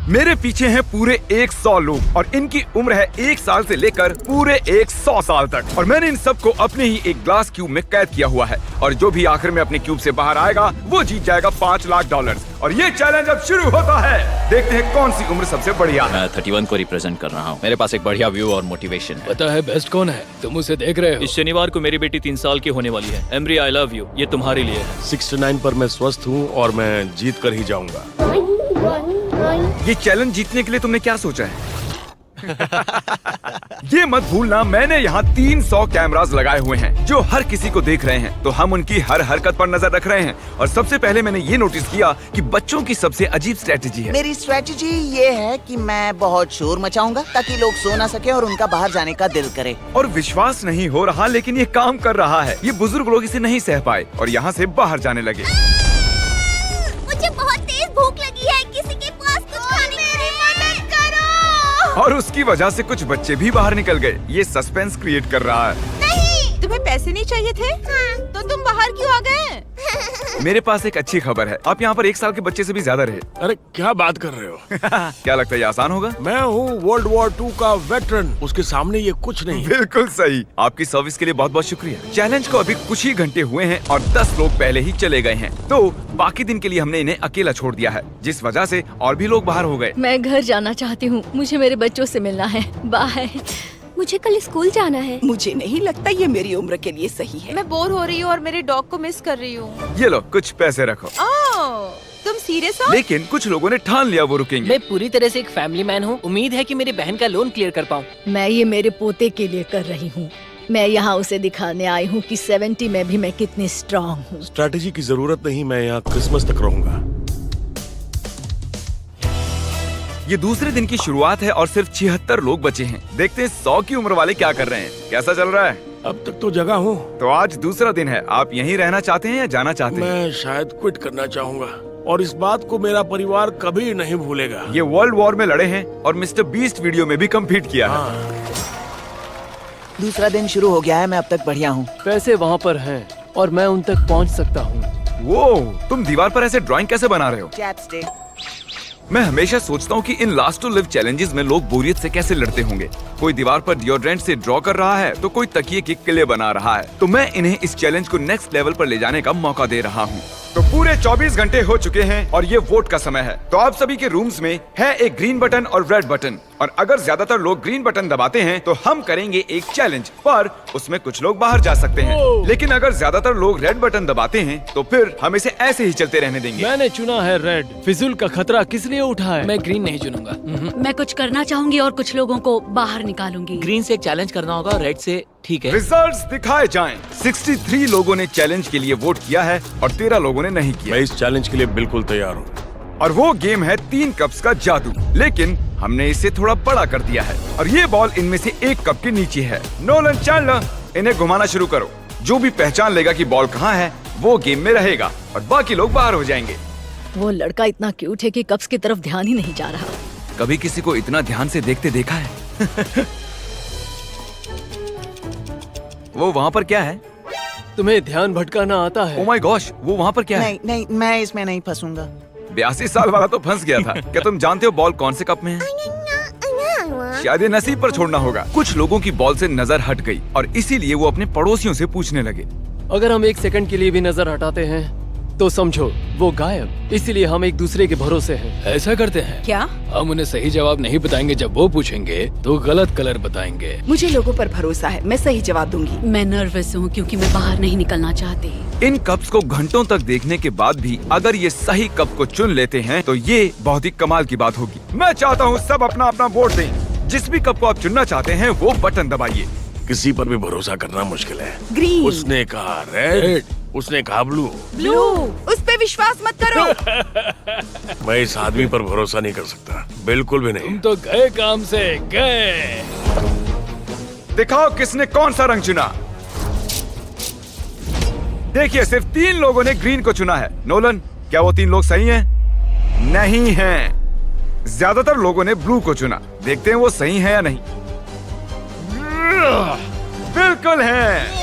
मेरे पीछे हैं पूरे 100 लोग और इनकी उम्र है 1 साल से लेकर पूरे 100 साल तक। और मैंने इन सबको अपने ही एक ग्लास क्यूब में कैद किया हुआ है और जो भी आखिर में अपने क्यूब से बाहर आएगा वो जीत जाएगा $5 लाख। और ये चैलेंज अब शुरू होता है। देखते हैं कौन सी उम्र सबसे बढ़िया है। मैं 31 को रिप्रेजेंट कर रहा हूँ। मेरे पास एक बढ़िया व्यू और मोटिवेशन है। पता है बेस्ट कौन है? तुम उसे देख रहे हो? इस शनिवार को मेरी बेटी 3 साल की होने वाली है। एमरी आई लव यू, ये तुम्हारे लिए है। 69 पर मैं स्वस्थ हूँ और मैं जीत कर ही जाऊंगा। ये चैलेंज जीतने के लिए तुमने क्या सोचा है? ये मत भूलना मैंने यहाँ 300 कैमरास लगाए हुए हैं जो हर किसी को देख रहे हैं, तो हम उनकी हर हरकत पर नजर रख रहे हैं। और सबसे पहले मैंने ये नोटिस किया कि बच्चों की सबसे अजीब स्ट्रेटेजी है। मेरी स्ट्रेटेजी ये है कि मैं बहुत शोर मचाऊंगा ताकि लोग सो ना सके और उनका बाहर जाने का दिल करे। और विश्वास नहीं हो रहा लेकिन ये काम कर रहा है। ये बुजुर्ग लोग इसे नहीं सह पाए और यहाँ से बाहर जाने लगे। मुझे बहुत तेज भूख लगी है, किसी के पास कुछ खाने मेरी मदद करो। और उसकी वजह से कुछ बच्चे भी बाहर निकल गए। ये सस्पेंस क्रिएट कर रहा है। नहीं, तुम्हें पैसे नहीं चाहिए थे? हाँ। तो तुम बाहर क्यों आ गए? मेरे पास एक अच्छी खबर है, आप यहाँ पर 1 साल के बच्चे से भी ज्यादा रहे। अरे क्या बात कर रहे हो? क्या लगता है ये आसान होगा? मैं हूँ वर्ल्ड वॉर 2 का वेटरन, उसके सामने ये कुछ नहीं। बिल्कुल सही। आपकी सर्विस के लिए बहुत बहुत शुक्रिया। चैलेंज को अभी कुछ ही घंटे हुए हैं और 10 लोग पहले ही चले गए हैं, तो बाकी दिन के लिए हमने इन्हें अकेला छोड़ दिया है, जिस वजह से और भी लोग बाहर हो गए। मैं घर जाना चाहती हूँ, मुझे मेरे बच्चों से मिलना है। बाय। मुझे कल स्कूल जाना है। मुझे नहीं लगता ये मेरी उम्र के लिए सही है। मैं बोर हो रही हूँ और मेरे डॉग को मिस कर रही हूँ। ये लो कुछ पैसे रखो। तुम सीरियस हो? लेकिन कुछ लोगों ने ठान लिया वो रुकेंगे। मैं पूरी तरह से एक फैमिली मैन हूँ। उम्मीद है कि मेरी बहन का लोन क्लियर कर पाऊँ। मैं ये मेरे पोते के लिए कर रही हूँ। मैं यहाँ उसे दिखाने आई हूँ कि 70 में भी मैं कितनी स्ट्रॉन्ग हूँ। स्ट्रैटेजी की जरूरत नहीं, मैं यहाँ क्रिसमस तक रहूंगा। ये दूसरे दिन की शुरुआत है और सिर्फ 76 लोग बचे हैं। देखते हैं 100 की उम्र वाले क्या कर रहे हैं। कैसा चल रहा है? अब तक तो जगह हूँ। तो आज दूसरा दिन है। आप यहीं रहना चाहते हैं या जाना चाहते हैं? मैं शायद क्विट करना चाहूँगा और इस बात को मेरा परिवार कभी नहीं भूलेगा। ये वर्ल्ड वॉर में लड़े हैं और मिस्टर बीस्ट वीडियो में भी कम्पीट किया है। दूसरा दिन शुरू हो गया है, मैं अब तक बढ़िया हूँ। पैसे वहाँ पर हैं और मैं उन तक पहुँच सकता हूँ। वो तुम दीवार पर ऐसे ड्राइंग कैसे बना रहे हो? चैपस्टिक। मैं हमेशा सोचता हूँ कि इन लास्ट टू लिव चैलेंजेस में लोग बोरियत से कैसे लड़ते होंगे। कोई दीवार पर डिओड्रेंट से ड्रॉ कर रहा है तो कोई तकिए की किले बना रहा है। तो मैं इन्हें इस चैलेंज को नेक्स्ट लेवल पर ले जाने का मौका दे रहा हूँ। तो पूरे 24 घंटे हो चुके हैं और ये वोट का समय है। तो आप सभी के रूम्स में है एक ग्रीन बटन और रेड बटन, और अगर ज्यादातर लोग ग्रीन बटन दबाते हैं तो हम करेंगे एक चैलेंज, पर उसमें कुछ लोग बाहर जा सकते हैं। लेकिन अगर ज्यादातर लोग रेड बटन दबाते हैं तो फिर हम इसे ऐसे ही चलते रहने देंगे। मैंने चुना है रेड। फिजूल का खतरा किस लिए उठा है? मैं ग्रीन नहीं चुनूंगा। मैं कुछ करना चाहूंगी और कुछ लोगों को बाहर निकालूंगी। ग्रीन से एक चैलेंज करना होगा, रेड से ठीक है। रिजल्ट्स दिखाए जाएं। 63 लोगों ने चैलेंज के लिए वोट किया है और 13 लोगों ने नहीं किया। मैं इस चैलेंज के लिए बिल्कुल तैयार हूँ। और वो गेम है 3 कप्स का जादू, लेकिन हमने इसे थोड़ा बड़ा कर दिया है और ये बॉल इनमें से एक कप के नीचे है। नोलन चैंडलर, इन्हें घुमाना शुरू करो। जो भी पहचान लेगा कि बॉल कहाँ है वो गेम में रहेगा और बाकी लोग बाहर हो जाएंगे। वो लड़का इतना क्यूट है कि कप्स की तरफ ध्यान ही नहीं जा रहा। कभी किसी को इतना ध्यान से देखते देखा है? वो वहाँ पर क्या है? तुम्हें ध्यान भटकाना आता है? ओह माय गॉश, वो वहाँ पर क्या है? नहीं, मैं इसमें नहीं फंसूंगा। 82 साल वाला तो फंस गया था। क्या तुम जानते हो बॉल कौन से कप में है? शायद ये नसीब पर छोड़ना होगा। कुछ लोगों की बॉल से नजर हट गई और इसीलिए वो अपने पड़ोसियों से पूछने लगे। अगर हम 1 सेकंड के लिए भी नजर हटाते हैं तो समझो वो गायब। इसीलिए हम एक दूसरे के भरोसे हैं। ऐसा करते हैं क्या? हम उन्हें सही जवाब नहीं बताएंगे। जब वो पूछेंगे तो गलत कलर बताएंगे। मुझे लोगों पर भरोसा है, मैं सही जवाब दूंगी। मैं नर्वस हूँ क्योंकि मैं बाहर नहीं निकलना चाहती। इन कप्स को घंटों तक देखने के बाद भी अगर ये सही कप को चुन लेते हैं तो ये बहुत ही कमाल की बात होगी। मैं चाहता हूँ सब अपना अपना वोट दें। जिस भी कप को आप चुनना चाहते हैं वो बटन दबाइए। किसी पर भी भरोसा करना मुश्किल है। ग्रीन। उसने कहा रेड, उसने कहा ब्लू। ब्लू। उस पे विश्वास मत करो। मैं इस आदमी पर भरोसा नहीं कर सकता, बिल्कुल भी नहीं। तुम तो गए काम से गए। दिखाओ किसने कौन सा रंग चुना। देखिए सिर्फ 3 लोगों ने ग्रीन को चुना है। नोलन, क्या वो 3 लोग सही हैं? नहीं हैं। ज्यादातर लोगों ने ब्लू को चुना। देखते हैं वो सही है या नहीं। बिल्कुल है।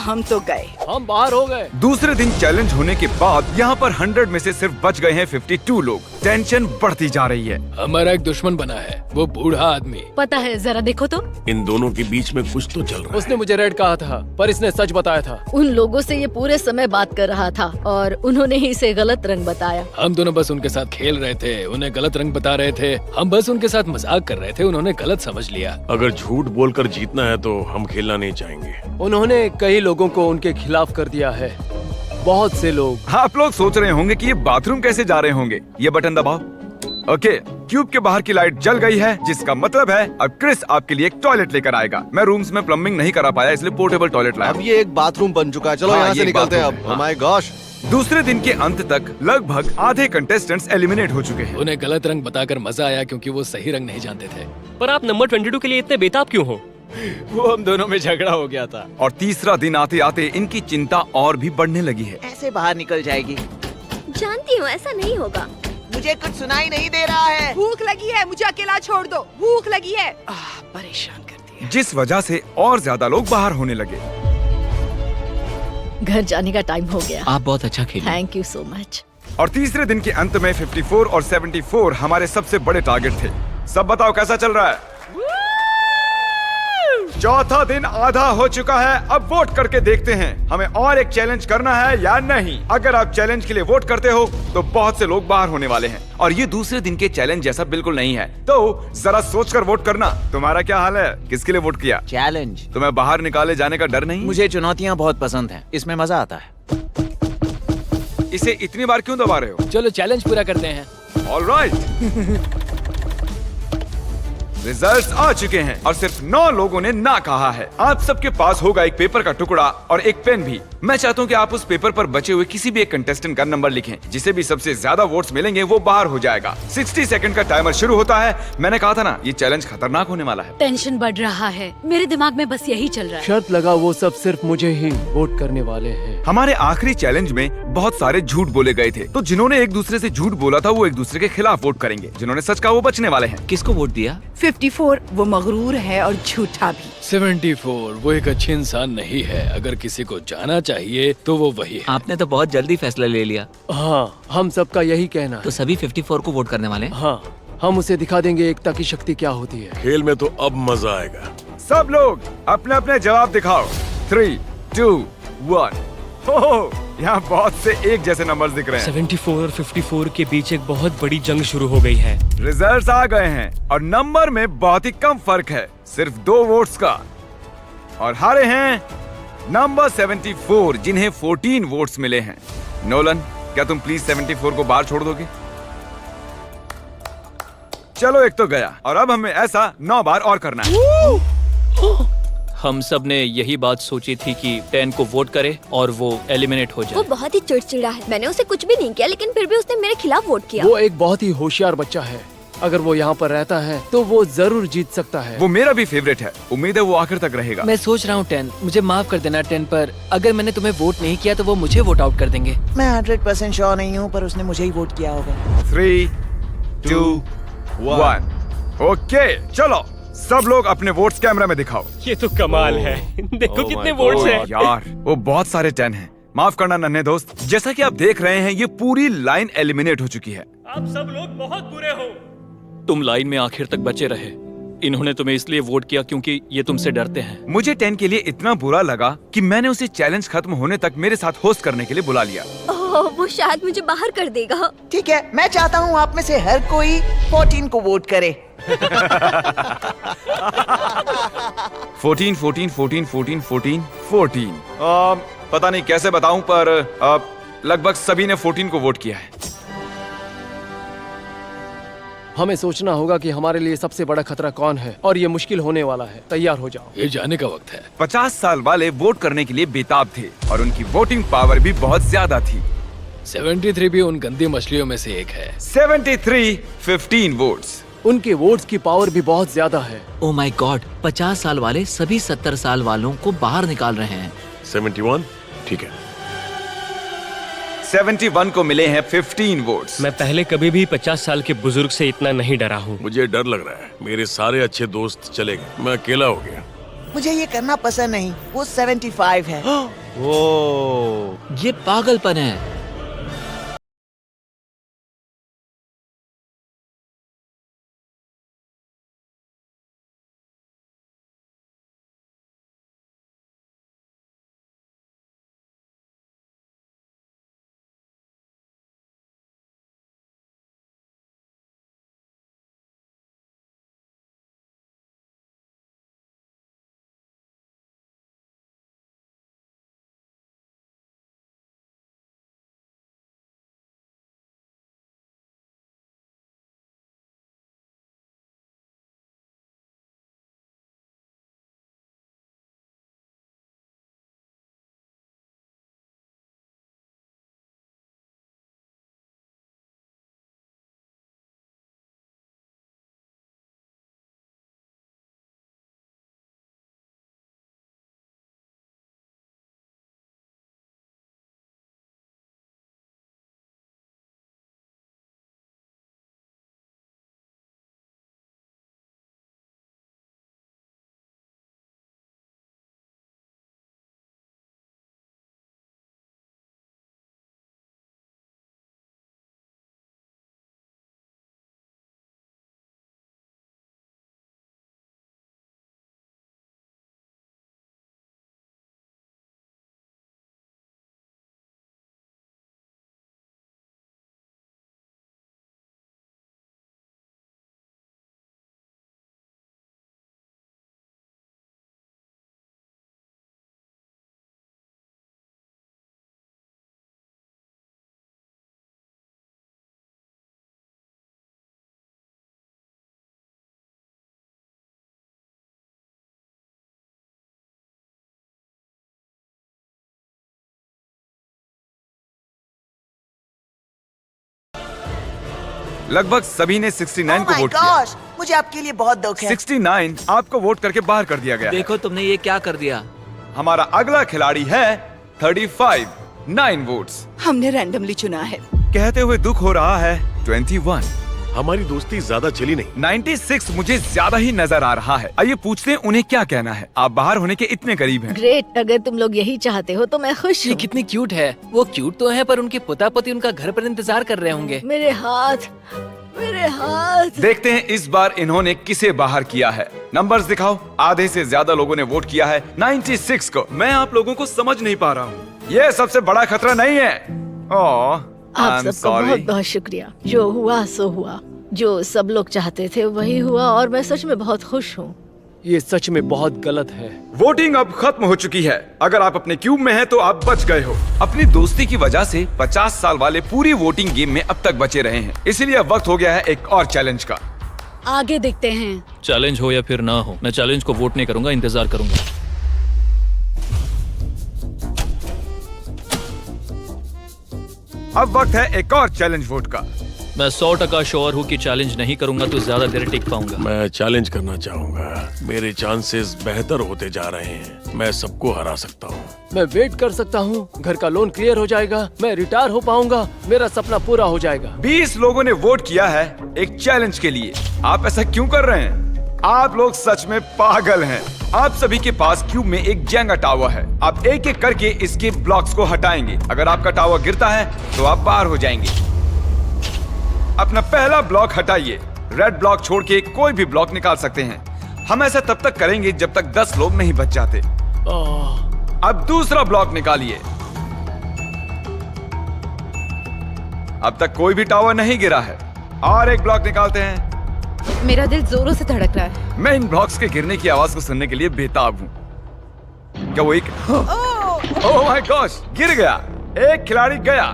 हम तो गए। हम बाहर हो गए। दूसरे दिन चैलेंज होने के बाद यहाँ पर 100 में से सिर्फ बच गए हैं 52 लोग। टेंशन बढ़ती जा रही है। हमारा एक दुश्मन बना है, वो बूढ़ा आदमी। पता है, जरा देखो तो। इन दोनों के बीच में कुछ तो चल रहा है। उसने मुझे रेड कहा था, पर इसने सच बताया था। उन लोगों से ये पूरे समय बात कर रहा था और उन्होंने ही इसे गलत रंग बताया। हम दोनों बस उनके साथ खेल रहे थे, उन्हें गलत रंग बता रहे थे। हम बस उनके साथ मजाक कर रहे थे, उन्होंने गलत समझ लिया। अगर झूठ बोलकर जीतना है तो हम खेलना नहीं चाहेंगे। उन्होंने कई लोगों को उनके खिलाफ कर दिया है, बहुत से लोग। आप लोग सोच रहे होंगे कि ये बाथरूम कैसे जा रहे होंगे। ये बटन दबाओ। ओके, क्यूब के बाहर की लाइट जल गई है, जिसका मतलब है अब क्रिस आपके लिए एक टॉयलेट लेकर आएगा। मैं रूम्स में प्लम्बिंग नहीं करा पाया, इसलिए पोर्टेबल टॉयलेट लाया। अब ये एक बाथरूम बन चुका है। चलो हाँ, यहाँ ये से निकलते हैं बाथरूम अब। है, हाँ। My gosh. दूसरे दिन के अंत तक लगभग आधे कंटेस्टेंट्स एलिमिनेट हो चुके हैं। उन्हें गलत रंग बताकर मजा आया क्योंकि वो सही रंग नहीं जानते थे। पर आप नंबर 22 के लिए इतने बेताब क्यों हो? वो हम दोनों में झगड़ा हो गया था। और तीसरा दिन आते आते इनकी चिंता और भी बढ़ने लगी है। ऐसे बाहर निकल जाएगी। जानती हूँ ऐसा नहीं होगा। मुझे कुछ सुनाई नहीं दे रहा है। भूख लगी है, मुझे अकेला छोड़ दो। भूख लगी है। परेशान करती है। जिस वजह से और ज्यादा लोग बाहर होने लगे। घर जाने का टाइम हो गया। आप बहुत अच्छा खेले। Thank you so much. और तीसरे दिन के अंत में 54 और 74 हमारे सबसे बड़े टारगेट थे। सब बताओ कैसा चल रहा है? चौथा दिन आधा हो चुका है। अब वोट करके देखते हैं हमें और एक चैलेंज करना है या नहीं। अगर आप चैलेंज के लिए वोट करते हो तो बहुत से लोग बाहर होने वाले हैं और ये दूसरे दिन के चैलेंज जैसा बिल्कुल नहीं है। तो जरा सोचकर वोट करना। तुम्हारा क्या हाल है? किसके लिए वोट किया? चैलेंज। तुम्हें बाहर निकाले जाने का डर नहीं? मुझे चुनौतियाँ बहुत पसंद हैं, इसमें मजा आता है। इसे इतनी बार क्यों दबा रहे हो? चलो चैलेंज पूरा करते हैं। ऑलराइट। रिजल्ट्स आ चुके हैं और सिर्फ 9 लोगों ने ना कहा है। आप सबके पास होगा एक पेपर का टुकड़ा और एक पेन भी। मैं चाहता हूँ कि आप उस पेपर पर बचे हुए किसी भी एक कंटेस्टेंट का नंबर लिखें। जिसे भी सबसे ज्यादा वोट्स मिलेंगे वो बाहर हो जाएगा। 60 सेकंड का टाइमर शुरू होता है। मैंने कहा था ना, ये चैलेंज खतरनाक होने वाला है। टेंशन बढ़ रहा है, मेरे दिमाग में बस यही चल रहा है। शर्त लगा वो सब सिर्फ मुझे ही वोट करने वाले हैं। हमारे आखिरी चैलेंज में बहुत सारे झूठ बोले गए थे, तो जिन्होंने एक दूसरे से झूठ बोला था वो एक दूसरे के खिलाफ वोट करेंगे। जिन्होंने सच कहा वो बचने वाले हैं। किसको वोट दिया? 54 वो मगरूर है और झूठा भी। 74 वो एक अच्छी इंसान नहीं है। अगर किसी को जाना चाहिए तो वो वही है। आपने तो बहुत जल्दी फैसला ले लिया। हाँ, हम सबका यही कहना है। तो सभी 54 को वोट करने वाले हैं? हाँ, हम उसे दिखा देंगे एकता की शक्ति क्या होती है। खेल में तो अब मजा आएगा। सब लोग अपने अपने जवाब दिखाओ। 3, 2, 1। ओह, यहाँ बहुत से एक जैसे नंबर्स दिख रहे हैं। 74 और 54 के बीच एक बहुत बड़ी जंग शुरू हो गई है। रिजल्ट्स आ गए हैं और नंबर में बहुत ही कम फर्क है, सिर्फ 2 वोट्स का। और हारे हैं नंबर 74, जिन्हें 14 वोट्स मिले हैं। नोलन, क्या तुम प्लीज 74 को बाहर छोड़ दोगे? चलो, एक तो गया और अब हमें ऐसा 9 बार और करना है। हम सब ने यही बात सोची थी कि 10 को वोट करे और वो एलिमिनेट हो वो जाए। बहुत ही चिड़चिड़ा है। मैंने उसे कुछ भी नहीं किया, लेकिन फिर भी उसने मेरे खिलाफ वोट किया। वो एक बहुत ही होशियार बच्चा है। अगर वो यहाँ पर रहता है तो वो जरूर जीत सकता है। वो मेरा भी फेवरेट है। उम्मीद है वो आखिर तक रहेगा। मैं सोच रहा हूँ 10, मुझे माफ कर देना 10, पर अगर मैंने तुम्हें वोट नहीं किया तो वो मुझे वोट आउट कर देंगे। मैं 100% श्योर नहीं हूँ, पर उसने मुझे ही वोट किया होगा। 3, 2, 1। ओके, चलो सब लोग अपने वोट्स कैमरा में दिखाओ। ये तो कमाल है। देखो कितने वोट्स हैं। यार, वो बहुत सारे 10 हैं। माफ करना नन्हे दोस्त। जैसा कि आप देख रहे हैं, ये पूरी लाइन एलिमिनेट हो चुकी है। आप सब लोग बहुत बुरे हो। तुम लाइन में आखिर तक बचे रहे। इन्होंने तुम्हें इसलिए वोट किया क्योंकि ये तुमसे डरते हैं। मुझे 10 के लिए इतना बुरा लगा कि मैंने उसे चैलेंज खत्म होने तक मेरे साथ होस्ट करने के लिए बुला लिया। ओह, वो शायद मुझे बाहर कर देगा। ठीक है, मैं चाहता हूँ आप में से हर कोई 14 को वोट करे। 14, 14, 14, 14, 14, 14। पता नहीं कैसे बताऊं, पर लगभग सभी ने 14 को वोट किया है। हमें सोचना होगा कि हमारे लिए सबसे बड़ा खतरा कौन है और ये मुश्किल होने वाला है। तैयार हो जाओ, ये जाने का वक्त है। 50 साल वाले वोट करने के लिए बेताब थे और उनकी वोटिंग पावर भी बहुत ज्यादा थी। 73 भी उन गंदी मछलियों में से एक है। 73, 15 वोट्स। उनके वोट्स की पावर भी बहुत ज्यादा है। ओह माय गॉड, 50 साल वाले सभी 70 साल वालों को बाहर निकाल रहे हैं। 71, ठीक है। 71 को मिले हैं 15 वोट्स। मैं पहले कभी भी 50 साल के बुजुर्ग से इतना नहीं डरा हूँ। मुझे डर लग रहा है। मेरे सारे अच्छे दोस्त चले गए, मैं अकेला हो गया। मुझे ये करना पसंद नहीं। वो 75 है। ये पागलपन है। लगभग सभी ने 69 को वोट किया। मुझे आपके लिए बहुत दुख है। 69 आपको वोट करके बाहर कर दिया गया है। देखो तुमने ये क्या कर दिया। हमारा अगला खिलाड़ी है 35, 9 वोट्स। हमने रैंडमली चुना है। कहते हुए दुख हो रहा है 21। हमारी दोस्ती ज्यादा चली नहीं। 96 मुझे ज्यादा ही नजर आ रहा है। आइए पूछते हैं उन्हें क्या कहना है। आप बाहर होने के इतने करीब हैं। ग्रेट, अगर तुम लोग यही चाहते हो तो मैं खुश ये हूँ। कितनी क्यूट है। वो क्यूट तो है पर उनके पोता पोती उनका घर पर इंतजार कर रहे होंगे। मेरे हाथ, मेरे हाथ। देखते हैं इस बार इन्होंने किसे बाहर किया है। नंबर्स दिखाओ। आधे से ज्यादा लोगों ने वोट किया है 96 को। मैं आप लोगों को समझ नहीं पा रहा हूँ। ये सबसे बड़ा खतरा नहीं है। आप सबका बहुत बहुत शुक्रिया। जो हुआ सो हुआ। जो सब लोग चाहते थे वही हुआ और मैं सच में बहुत खुश हूँ। ये सच में बहुत गलत है। वोटिंग अब खत्म हो चुकी है। अगर आप अपने क्यूब में हैं तो आप बच गए हो। अपनी दोस्ती की वजह से 50 साल वाले पूरी वोटिंग गेम में अब तक बचे रहे हैं। इसीलिए अब वक्त हो गया है एक और चैलेंज का। आगे देखते हैं। चैलेंज हो या फिर ना हो, मैं चैलेंज को वोट नहीं करूंगा, इंतजार करूंगा। अब वक्त है एक और चैलेंज वोट का। मैं 100% श्योर हूँ कि चैलेंज नहीं करूंगा तो ज्यादा देर टिक पाऊंगा। मैं चैलेंज करना चाहूंगा। मेरे चांसेस बेहतर होते जा रहे हैं। मैं सबको हरा सकता हूँ। मैं वेट कर सकता हूँ। घर का लोन क्लियर हो जाएगा। मैं रिटायर हो पाऊंगा। मेरा सपना पूरा हो जाएगा। 20 लोगों ने वोट किया है एक चैलेंज के लिए। आप ऐसा क्यों कर रहे हैं? आप लोग सच में पागल हैं। आप सभी के पास क्यूब में एक जेंगा टावर है। आप एक एक करके इसके ब्लॉक्स को हटाएंगे। अगर आपका टावर गिरता है तो आप बाहर हो जाएंगे। अपना पहला ब्लॉक हटाइए। रेड ब्लॉक छोड़ के कोई भी ब्लॉक निकाल सकते हैं। हम ऐसा तब तक करेंगे जब तक 10 लोग नहीं बच जाते। अब दूसरा ब्लॉक निकालिए। अब तक कोई भी टावर नहीं गिरा है। और एक ब्लॉक निकालते हैं। मेरा दिल जोरों से धड़क रहा है। मैं इन ब्लॉक्स के गिरने की आवाज को सुनने के लिए बेताब हूँ। क्या वो एक ओह माय गॉश, गिर गया। एक खिलाड़ी गया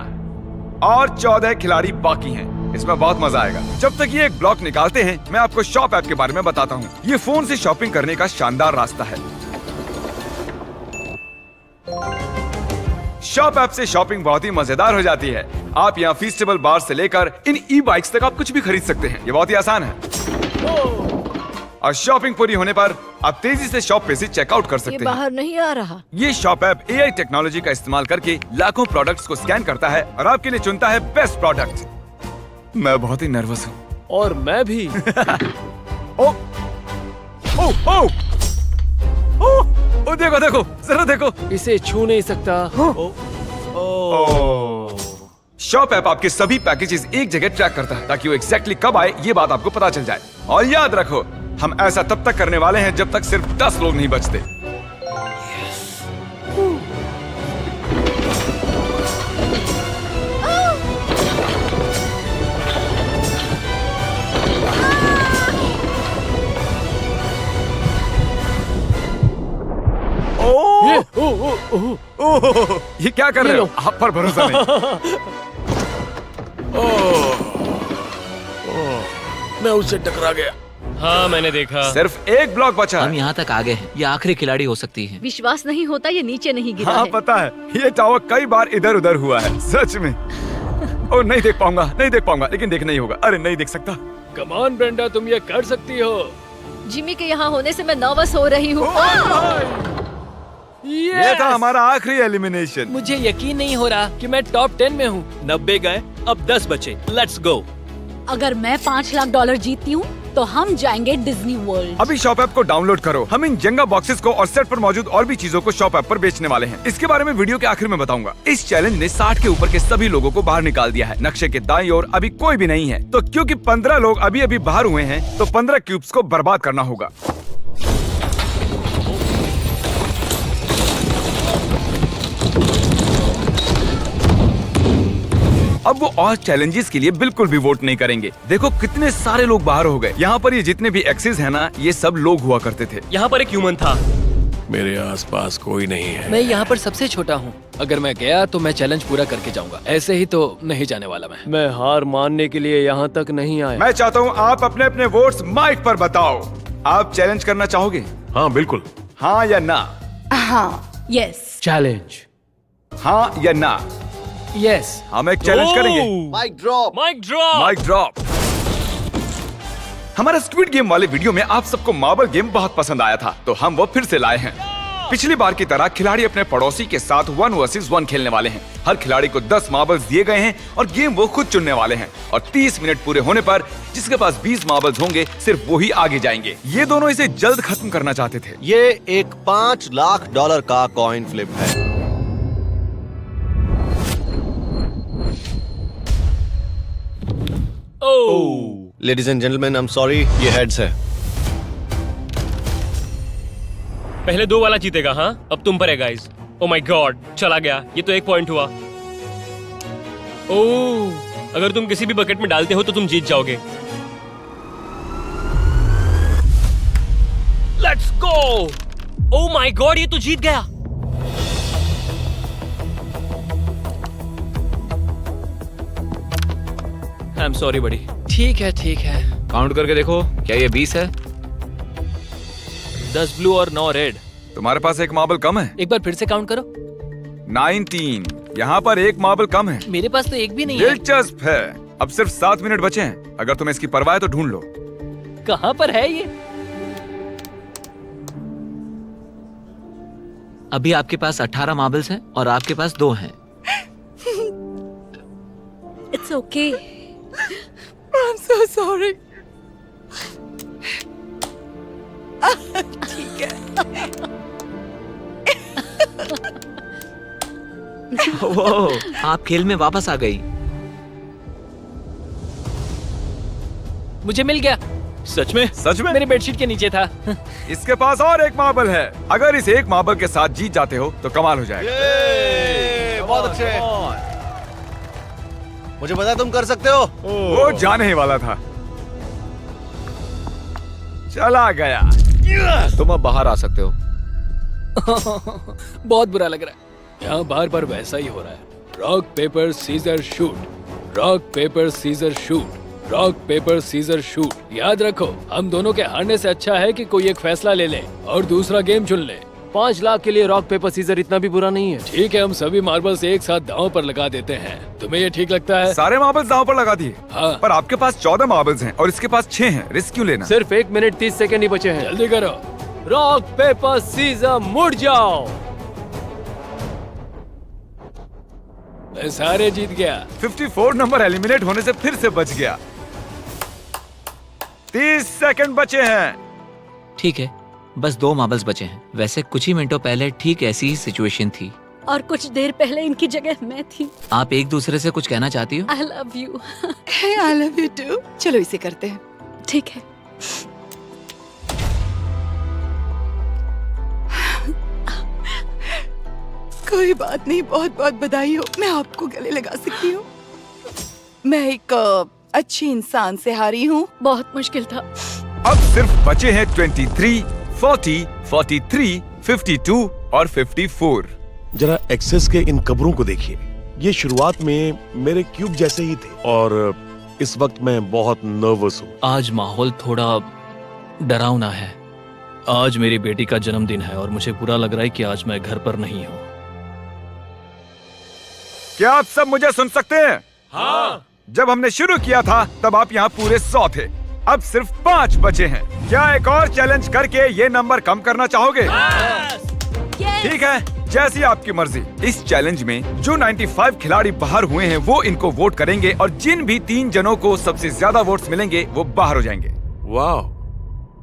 और 14 खिलाड़ी बाकी हैं। इसमें बहुत मजा आएगा। जब तक ये एक ब्लॉक निकालते हैं मैं आपको शॉप ऐप के बारे में बताता हूँ। ये फोन से शॉपिंग करने का शानदार रास्ता है। शॉप ऐप से शॉपिंग बहुत ही मजेदार हो जाती है। आप यहाँ फीस्टेबल बार से लेकर इन ई बाइक्स तक आप कुछ भी खरीद सकते हैं। ये बहुत ही आसान है। और शॉपिंग पूरी होने पर आप तेजी से शॉप पे से चेकआउट कर ये सकते हैं। बाहर नहीं आ रहा। ये शॉप ऐप AI टेक्नोलॉजी का इस्तेमाल करके लाखों प्रोडक्ट्स को स्कैन करता है और आपके लिए चुनता है बेस्ट प्रोडक्ट। मैं बहुत ही नर्वस हूँ। और मैं भी। ओ, ओ, ओ, ओ देखो देखो, जरा देखो। इसे छू नहीं सकता। शॉप ऐप आपके सभी पैकेजेस एक जगह ट्रैक करता है ताकि वो एग्जैक्टली कब आए ये बात आपको पता चल जाए। और याद रखो, हम ऐसा तब तक करने वाले हैं जब तक सिर्फ 10 लोग नहीं बचते। ये क्या कर रहे हो? आप पर भरोसा नहीं। मैं उससे टकरा गया। हाँ मैंने देखा। सिर्फ एक ब्लॉक बचा हम है। यहाँ तक आ गए हैं। ये आखिरी खिलाड़ी हो सकती है। विश्वास नहीं होता ये नीचे नहीं गिरा हाँ है। पता है, ये टावर कई बार इधर उधर हुआ है, सच में। ओ नहीं देख पाऊंगा, नहीं देख पाऊंगा, लेकिन देखना ही होगा। अरे नहीं देख सकता। कमान ब्रेंडा, तुम ये कर सकती हो। जिमी के यहाँ होने से मैं नर्वस हो रही हूँ। ये था हमारा आखिरी एलिमिनेशन। मुझे यकीन नहीं हो रहा कि मैं टॉप 10 में हूँ। 90 गए, अब 10 बचे। Let's go. अगर मैं $5 लाख जीतती हूँ तो हम जाएंगे डिज्नी वर्ल्ड। अभी शॉप ऐप को डाउनलोड करो। हम इन जेंगा बॉक्सेस को और सेट पर मौजूद और भी चीजों को शॉप ऐप पर बेचने वाले हैं। इसके बारे में वीडियो के आखिर में बताऊंगा। इस चैलेंज ने 60 के ऊपर के सभी लोगों को बाहर निकाल दिया है। नक्शे के दाईं ओर अभी कोई भी नहीं है, तो क्योंकि 15 लोग अभी अभी बाहर हुए हैं, तो 15 क्यूब्स को बर्बाद करना होगा। अब वो और चैलेंजेस के लिए बिल्कुल भी वोट नहीं करेंगे। देखो कितने सारे लोग बाहर हो गए। यहाँ पर ये जितने भी एक्सेस है ना, ये सब लोग हुआ करते थे। यहाँ पर एक ह्यूमन था। मेरे आसपास कोई नहीं है। मैं यहाँ पर सबसे छोटा हूँ। अगर मैं गया तो मैं चैलेंज पूरा करके जाऊंगा। ऐसे ही तो नहीं जाने वाला मैं। मैं हार मानने के लिए यहाँ तक नहीं आया। मैं चाहता हूँ आप अपने अपने वोट्स माइक पर बताओ। आप चैलेंज करना चाहोगे? हाँ बिल्कुल। हाँ या ना? हाँ, यस। चैलेंज। हाँ या ना? यस। हम एक चैलेंज करेंगे। Mic drop. Mic drop. Mic drop. हमारा स्क्विड गेम वाले वीडियो में आप सबको मार्बल गेम बहुत पसंद आया था, तो हम वो फिर से लाए हैं। पिछली बार की तरह खिलाड़ी अपने पड़ोसी के साथ 1 वर्सेस 1 खेलने वाले हैं। हर खिलाड़ी को 10 मार्बल्स दिए गए हैं और गेम वो खुद चुनने वाले हैं। और 30 मिनट पूरे होने पर जिसके पास 20 मार्बल्स होंगे, सिर्फ वो ही आगे जाएंगे। ये दोनों इसे जल्द खत्म करना चाहते थे। ये एक $5 लाख का कॉइन फ्लिप है। Ladies and gentleman, I am sorry, ये हेड्स है। पहले 2 वाला जीतेगा। हाँ अब तुम पर है गाइस। ओ माय गॉड, चला गया। ये तो 1 पॉइंट हुआ। ओह, अगर तुम किसी भी बकेट में डालते हो तो तुम जीत जाओगे। Let's go. Oh my God, ये तो जीत गया। आई एम सॉरी बड़ी। ठीक है ठीक है। काउंट करके देखो, क्या ये 20 है? 10 ब्लू और 9 रेड। तुम्हारे पास एक मार्बल कम है। एक बार फिर से काउंट करो। 19। यहाँ पर एक मार्बल कम है। मेरे पास तो एक भी नहीं है। दिलचस्प है। अब सिर्फ 7 मिनट बचे हैं। अगर तुम्हें इसकी परवाह है तो ढूंढ लो। कहाँ पर है ये? अभी आपके पास 18 मार्बल्स हैं और आपके पास 2 हैं। It's okay. I'm so sorry. ठीक है। वो आप खेल में वापस आ गई। मुझे मिल गया। सच में? सच में? मेरी बेडशीट के नीचे था। इसके पास और एक मार्बल है। अगर इस एक मार्बल के साथ जीत जाते हो तो कमाल हो जाएगा। बहुत अच्छे। मुझे पता है तुम कर सकते हो। वो जाने ही वाला था। चला गया। तुम अब बाहर आ सकते हो। बहुत बुरा लग रहा है। यहाँ बार बार वैसा ही हो रहा है। Rock paper scissor shoot, rock paper scissor shoot, rock paper scissor shoot. याद रखो, हम दोनों के हारने से अच्छा है कि कोई एक फैसला ले ले और दूसरा गेम चुन ले। 5 लाख के लिए रॉक पेपर सीजर इतना भी बुरा नहीं है। ठीक है, हम सभी मार्बल्स एक साथ दांव पर लगा देते हैं। तुम्हें ये ठीक लगता है? सारे मार्बल्स दांव पर लगा दिए। हाँ। पर आपके पास 14 मार्बल्स हैं और इसके पास 6 हैं। रिस्क क्यों लेना? सिर्फ 1 मिनट 30 सेकंड ही बचे हैं। जल्दी करो। रॉक पेपर सीजर, मुड़ जाओ। मैं सारे जीत गया। 54 नंबर एलिमिनेट होने से फिर से बच गया। 30 सेकंड बचे हैं। ठीक है, बस 2 मार्बल्स बचे हैं। वैसे कुछ ही मिनटों पहले ठीक ऐसी ही सिचुएशन थी। और कुछ देर पहले इनकी जगह मैं थी। आप एक दूसरे से कुछ कहना चाहती हो? I love you. I love you too. चलो इसे करते हैं। ठीक है। कोई बात नहीं, बहुत बहुत बधाई हो। मैं आपको गले लगा सकती हूँ। मैं एक अच्छी इंसान से हारी हूँ। बहुत मुश्किल था। अब सिर्फ बचे हैं 23, 40, 43, 52 और 54। जरा एक्सेस के इन कब्रों को देखिए। ये शुरुआत में मेरे क्यूब जैसे ही थे और इस वक्त मैं बहुत नर्वस हूँ। आज माहौल थोड़ा डरावना है। आज मेरी बेटी का जन्मदिन है और मुझे बुरा लग रहा है कि आज मैं घर पर नहीं हूँ। क्या आप सब मुझे सुन सकते हैं? हाँ। जब हमने शुरू किया था तब आप यहाँ पूरे 100 थे। अब सिर्फ 5 बचे हैं। क्या एक और चैलेंज करके ये नंबर कम करना चाहोगे? ठीक है, जैसी आपकी मर्जी। इस चैलेंज में जो 95 खिलाड़ी बाहर हुए हैं वो इनको वोट करेंगे और जिन भी 3 जनों को सबसे ज्यादा वोट्स मिलेंगे वो बाहर हो जाएंगे। वाह,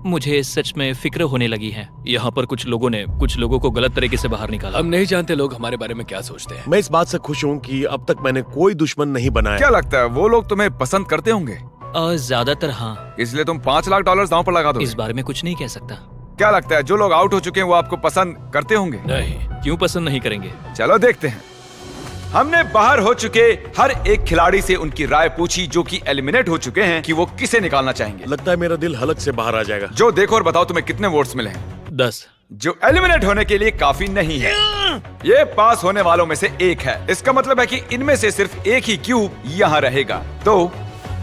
मुझे सच में फिक्र होने लगी है। यहाँ पर कुछ लोगों ने कुछ लोगों को गलत तरीके से बाहर निकाला। हम नहीं जानते लोग हमारे बारे में क्या सोचते हैं। मैं इस बात से खुश हूँ कि अब तक मैंने कोई दुश्मन नहीं बनाया। क्या लगता है वो लोग तुम्हें पसंद करते होंगे? ज्यादातर हाँ। इसलिए तुम $5 लाख दांव पर लगा दो। इस बारे में कुछ नहीं कह सकता। क्या लगता है जो लोग आउट हो चुके हैं वो आपको पसंद करते होंगे? नहीं। क्यों पसंद नहीं करेंगे? चलो देखते हैं। हमने बाहर हो चुके हर एक खिलाड़ी से उनकी राय पूछी जो कि एलिमिनेट हो चुके हैं कि वो किसे निकालना चाहेंगे। लगता है मेरा दिल हलक से बाहर आ जाएगा। जो देखो और बताओ तुम्हें कितने वोट्स मिले हैं? 10। जो एलिमिनेट होने के लिए काफी नहीं है। ये पास होने वालों में से एक है। इसका मतलब है कि इनमें से सिर्फ एक ही क्यूब यहाँ रहेगा। तो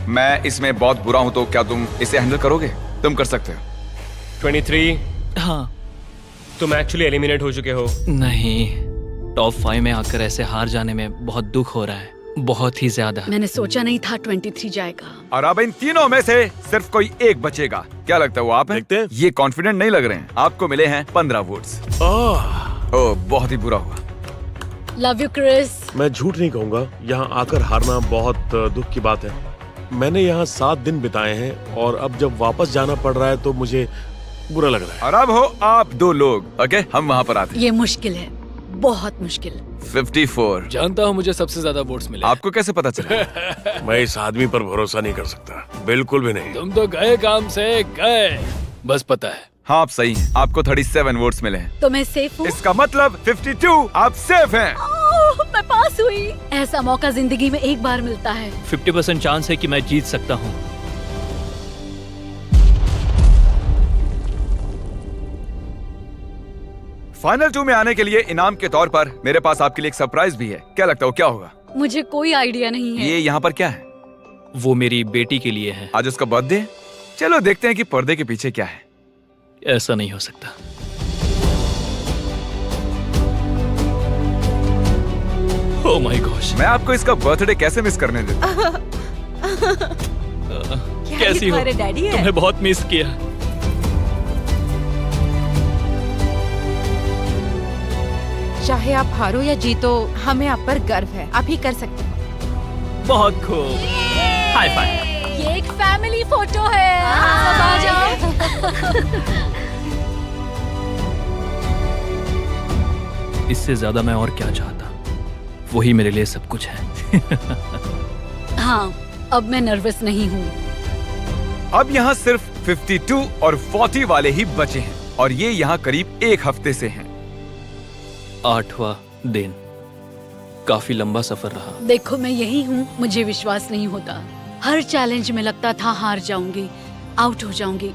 मैं इसमें बहुत बुरा हूँ, तो क्या तुम इसे हैंडल करोगे? तुम कर सकते हो। 23। हाँ। तुम एक्चुअली एलिमिनेट हो चुके हो। नहीं, टॉप 5 में आकर ऐसे हार जाने में बहुत दुख हो रहा है, बहुत ही ज्यादा। मैंने सोचा नहीं था 23 जाएगा। और अब इन तीनों में से सिर्फ कोई एक बचेगा। क्या लगता है वो आप हैं? देखते हैं। ये कॉन्फिडेंट नहीं लग रहे हैं। आपको मिले हैं 15 वोट्स। ओह, बहुत ही बुरा हुआ। Love you Chris. मैं झूठ नहीं कहूँगा, यहाँ आकर हारना बहुत दुख की बात है। मैंने यहाँ 7 दिन बिताए हैं और अब जब वापस जाना पड़ रहा है तो मुझे बुरा लग रहा है। और अब हो आप 2 लोग। ओके, हम वहाँ पर आते हैं। ये मुश्किल है, बहुत मुश्किल। 54। जानता हूँ मुझे सबसे ज्यादा वोट्स मिले। आपको कैसे पता चला? मैं इस आदमी पर भरोसा नहीं कर सकता, बिल्कुल भी नहीं। तुम तो गए काम से गए, बस पता है। हाँ, आप सही हैं। आपको 37 वोट्स मिले हैं। तो मैं सेफ हूँ। इसका मतलब 52 आप सेफ हैं। मैं पास हुई। ऐसा मौका जिंदगी में एक बार मिलता है। 50% चांस है कि मैं जीत सकता हूँ। फाइनल 2 में आने के लिए इनाम के तौर पर मेरे पास आपके लिए एक सरप्राइज भी है। क्या लगता है वो क्या होगा? मुझे कोई आइडिया नहीं है। ये यहाँ पर क्या है? वो मेरी बेटी के लिए है। आज उसका बर्थडे। चलो देखते हैं कि पर्दे के पीछे क्या है। ऐसा नहीं हो सकता। Oh my gosh. मैं आपको इसका बर्थडे कैसे मिस करने देता? कैसी हो? डैडी है? तुम्हें बहुत मिस किया। चाहे आप हारो या जीतो, हमें आप पर गर्व है। आप ही कर सकते हो। बहुत खूब। High five. ये एक फैमिली फोटो है। सब आ जाओ। इससे ज्यादा मैं और क्या चाहता? वही मेरे लिए सब कुछ है। हाँ, अब मैं नर्वस नहीं हूँ। अब यहाँ सिर्फ 52 और 40 वाले ही बचे हैं और ये यहाँ करीब 1 हफ्ते से हैं। 8वां दिन। काफी लंबा सफर रहा। देखो, मैं यही हूँ। मुझे विश्वास नहीं होता। हर चैलेंज में लगता था हार जाऊंगी, आउट हो जाऊंगी,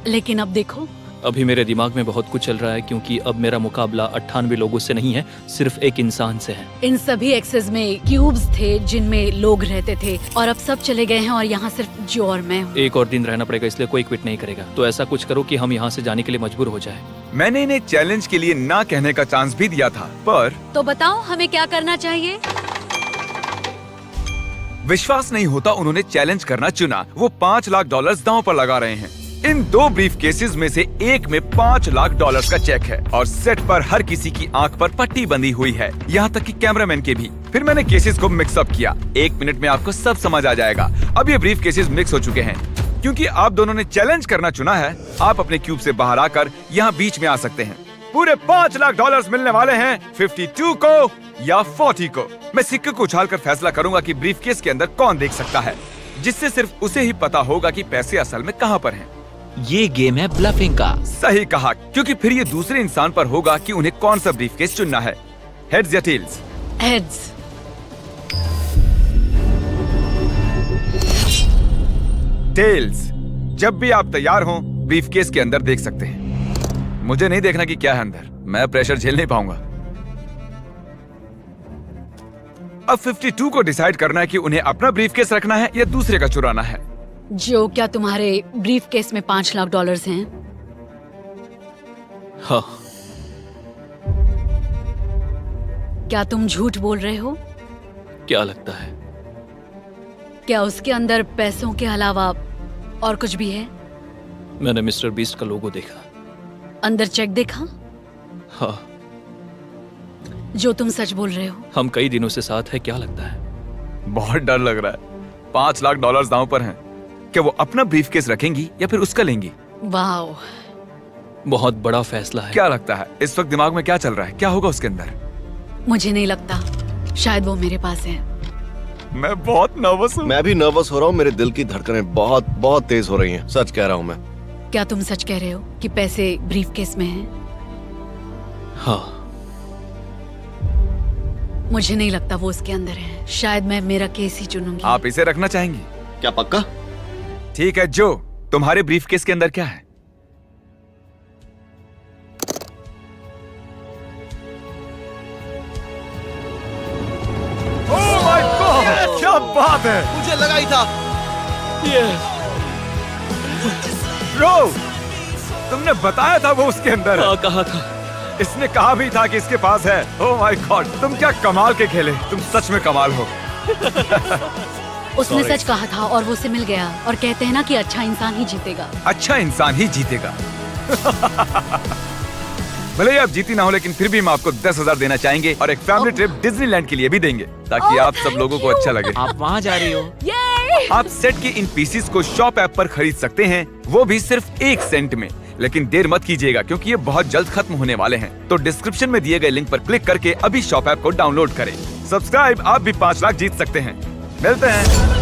लेकिन अब देखो। अभी मेरे दिमाग में बहुत कुछ चल रहा है क्योंकि अब मेरा मुकाबला 98 लोगों से नहीं है, सिर्फ एक इंसान से है। इन सभी एक्सेस में क्यूब्स थे जिनमें लोग रहते थे और अब सब चले गए हैं और यहाँ सिर्फ जो और मैं हूँ। एक और दिन रहना पड़ेगा, इसलिए कोई क्विट नहीं करेगा। तो ऐसा कुछ करो कि हम यहाँ से जाने के लिए मजबूर हो जाए। मैंने इन्हें चैलेंज के लिए ना कहने का चांस भी दिया था, पर तो बताओ हमें क्या करना चाहिए? विश्वास नहीं होता उन्होंने चैलेंज करना चुना। वो $5 लाख दांव पर लगा रहे हैं। इन 2 ब्रीफ केसेस में से एक में $5 लाख का चेक है और सेट पर हर किसी की आंख पर पट्टी बंधी हुई है, यहाँ तक कि कैमरामैन के भी। फिर मैंने केसेस को मिक्स अप किया। 1 मिनट में आपको सब समझ आ जाएगा। अब ये ब्रीफ केसेस मिक्स हो चुके हैं। क्योंकि आप दोनों ने चैलेंज करना चुना है, आप अपने क्यूब से बाहर आकर यहाँ बीच में आ सकते हैं। पूरे $5 लाख मिलने वाले हैं 52 को या 40 को। मैं सिक्के को उछालकर फैसला करूंगा कि ब्रीफकेस के अंदर कौन देख सकता है, जिससे सिर्फ उसे ही पता होगा कि पैसे असल में कहाँ पर हैं। ये गेम है ब्लफिंग का। सही कहा, क्योंकि फिर ये दूसरे इंसान पर होगा कि उन्हें कौन सा ब्रीफकेस चुनना है। हेड्स या टेल्स? हेड्स। टेल्स। जब भी आप तैयार हों, ब्रीफकेस के अंदर देख सकते हैं। मुझे नहीं देखना कि क्या है अंदर, मैं प्रेशर झेल नहीं पाऊंगा। अब 52 को डिसाइड करना है कि उन्हें अपना ब्रीफकेस रखना है या दूसरे का चुराना है। जो, क्या तुम्हारे ब्रीफकेस में $5 लाख हैं? हाँ। क्या तुम झूठ बोल रहे हो? क्या लगता है? क्या उसके अंदर पैसों के अलावा और कुछ भी है? मैंने मिस्टर बीस्ट का लोगो देखा। अंदर चेक देखा? हाँ। जो तुम सच बोल रहे हो? हम कई दिनों से साथ है, क्या लगता है? बहुत डर लग रहा है। $5 लाख दांव पर हैं। क्या वो अपना ब्रीफकेस रखेंगी या फिर उसका लेंगी? वाओ, बहुत बड़ा फैसला है। क्या लगता है इस वक्त दिमाग में क्या चल रहा है? क्या होगा उसके अंदर? मुझे नहीं लगता, शायद वो मेरे पास है। मैं बहुत नर्वस हूँ। मैं भी नर्वस हो रहा हूँ। मेरे दिल की धड़कनें बहुत बहुत तेज हो रही हैं। सच कह रहा हूँ मैं। क्या तुम सच कह रहे हो कि पैसे ब्रीफकेस में हैं? हाँ। मुझे नहीं लगता वो उसके अंदर है। शायद मैं मेरा केस ही चुनूंगी। आप इसे रखना चाहेंगी? क्या पक्का? ठीक है जो, तुम्हारे ब्रीफकेस के अंदर क्या है? ओह माय गॉड, क्या बात है! मुझे लगा ही था। ब्रो, तुमने बताया था वो उसके अंदर है। हाँ, कहा था। इसने कहा भी था कि इसके पास है। ओह माय गॉड, तुम क्या कमाल के खेले। तुम सच में कमाल हो। उसने सच कहा था और वो उसे मिल गया। और कहते हैं ना कि अच्छा इंसान ही जीतेगा। अच्छा इंसान ही जीतेगा। भले ही आप जीती ना हो, लेकिन फिर भी हम आपको 10,000 देना चाहेंगे और एक फैमिली ट्रिप डिज्नीलैंड के लिए भी देंगे, ताकि आप सब लोगों को अच्छा लगे। आप वहाँ जा रही हो? आप सेट के इन पीसीस को शॉप ऐप पर खरीद सकते हैं, वो भी सिर्फ 1 सेंट में। लेकिन देर मत कीजिएगा, क्योंकि ये बहुत जल्द खत्म होने वाले हैं। तो डिस्क्रिप्शन में दिए गए लिंक पर क्लिक करके अभी शॉप ऐप को डाउनलोड करें। सब्सक्राइब, आप भी 5 लाख जीत सकते हैं। मिलते हैं।